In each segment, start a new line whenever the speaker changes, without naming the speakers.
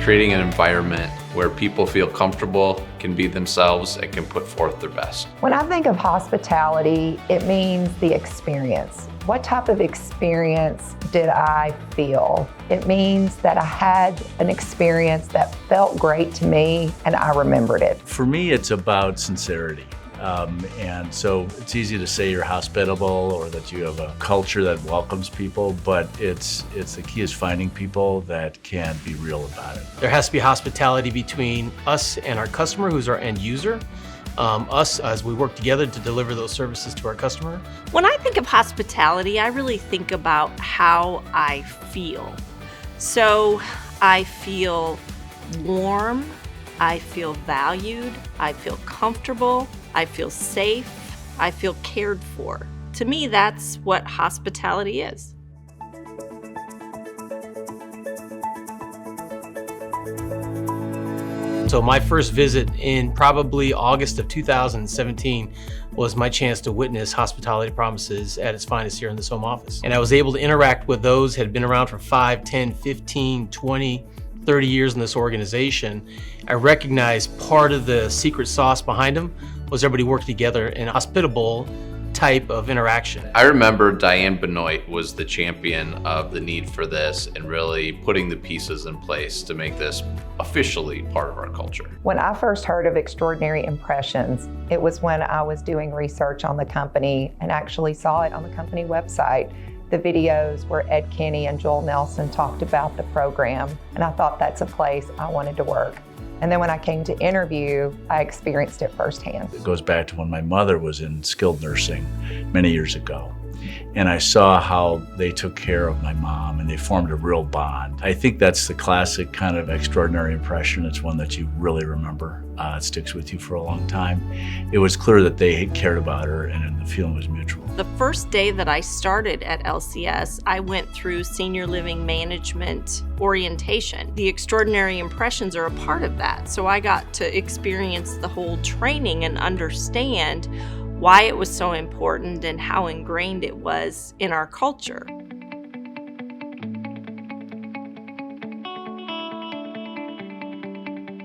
creating an environment where people feel comfortable, can be themselves, and can put forth their best.
When I think of hospitality, it means the experience. What type of experience did I feel? It means that I had an experience that felt great to me and I remembered it.
For me, it's about sincerity. And so it's easy to say you're hospitable or that you have a culture that welcomes people, but it's the key is finding people that can be real about it.
There has to be hospitality between us and our customer, who's our end user. Us as we work together to deliver those services to our customer.
When I think of hospitality, I really think about how I feel. So I feel warm, I feel valued, I feel comfortable, I feel safe, I feel cared for. To me, that's what hospitality is.
So my first visit in probably August of 2017 was my chance to witness Hospitality Promises at its finest here in this home office. And I was able to interact with those who had been around for 5, 10, 15, 20, 30 years in this organization. I recognized part of the secret sauce behind them was everybody worked together in a hospitable type of interaction.
I remember Diane Benoit was the champion of the need for this and really putting the pieces in place to make this officially part of our culture.
When I first heard of Extraordinary Impressions, it was when I was doing research on the company and actually saw it on the company website. The videos where Ed Kenny and Joel Nelson talked about the program, and I thought that's a place I wanted to work. And then when I came to interview, I experienced it firsthand.
It goes back to when my mother was in skilled nursing many years ago. And I saw how they took care of my mom and they formed a real bond. I think that's the classic kind of extraordinary impression. It's one that you really remember. It sticks with you for a long time. It was clear that they had cared about her and the feeling was mutual.
The first day that I started at LCS, I went through senior living management orientation. The Extraordinary Impressions are a part of that. So I got to experience the whole training and understand why it was so important and how ingrained it was in our culture.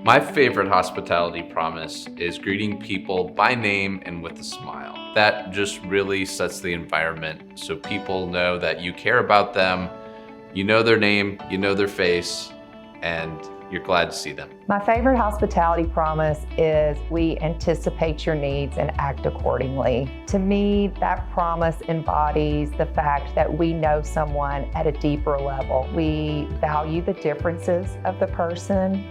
My favorite hospitality promise is greeting people by name and with a smile. That just really sets the environment so people know that you care about them, you know their name, you know their face, and you're glad to see them.
My favorite hospitality promise is we anticipate your needs and act accordingly. To me, that promise embodies the fact that we know someone at a deeper level. We value the differences of the person,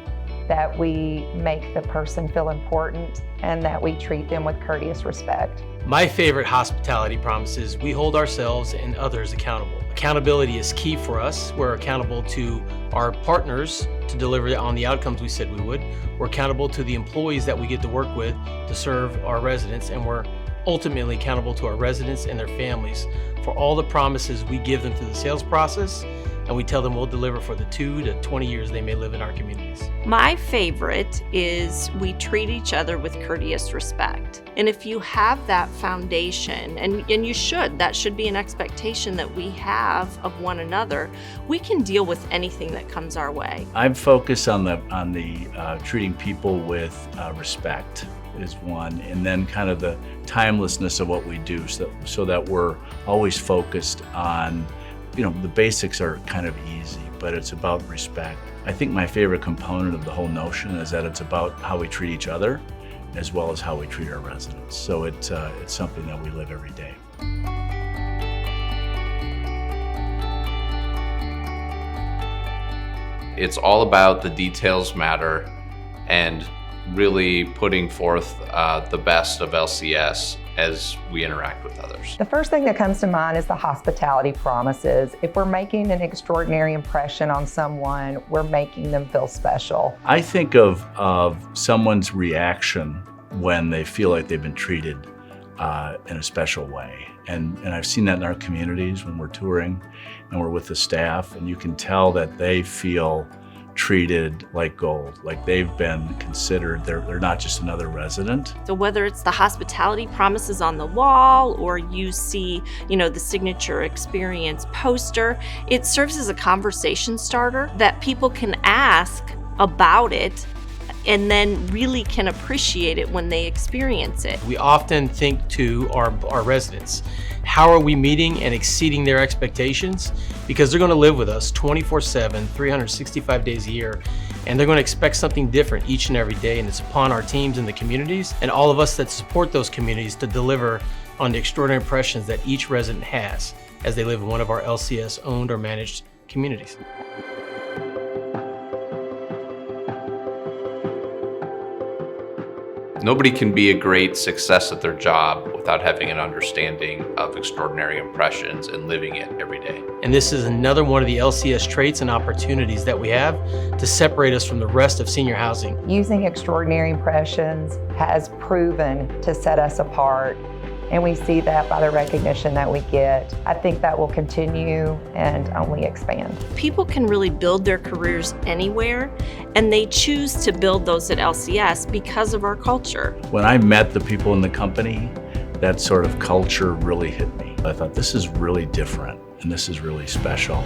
that we make the person feel important, and that we treat them with courteous respect.
My favorite hospitality promise is we hold ourselves and others accountable. Accountability is key for us. We're accountable to our partners to deliver on the outcomes we said we would. We're accountable to the employees that we get to work with to serve our residents, and we're ultimately accountable to our residents and their families for all the promises we give them through the sales process, and we tell them we'll deliver for the 2 to 20 years they may live in our communities.
My favorite is we treat each other with courteous respect. And if you have that foundation, and you should, that should be an expectation that we have of one another, we can deal with anything that comes our way.
I'm focused on the treating people with respect is one, and then kind of the timelessness of what we do so that we're always focused on, the basics are kind of easy, but it's about respect. I think my favorite component of the whole notion is that it's about how we treat each other as well as how we treat our residents. So it's something that we live every day.
It's all about the details matter and really putting forth the best of LCS as we interact with others.
The first thing that comes to mind is the hospitality promises. If we're making an extraordinary impression on someone, we're making them feel special.
I think of someone's reaction when they feel like they've been treated in a special way. And I've seen that in our communities when we're touring and we're with the staff, and you can tell that they feel treated like gold, like they've been considered, they're not just another resident.
So whether it's the hospitality promises on the wall or you see, the signature experience poster, it serves as a conversation starter that people can ask about it and then really can appreciate it when they experience it.
We often think to our residents, how are we meeting and exceeding their expectations? Because they're going to live with us 24/7, 365 days a year, and they're going to expect something different each and every day, and it's upon our teams and the communities and all of us that support those communities to deliver on the extraordinary impressions that each resident has as they live in one of our LCS owned or managed communities.
Nobody can be a great success at their job without having an understanding of extraordinary impressions and living it every day.
And this is another one of the LCS traits and opportunities that we have to separate us from the rest of senior housing.
Using extraordinary impressions has proven to set us apart, and we see that by the recognition that we get. I think that will continue and only expand.
People can really build their careers anywhere, and they choose to build those at LCS because of our culture.
When I met the people in the company, that sort of culture really hit me. I thought, this is really different and this is really special.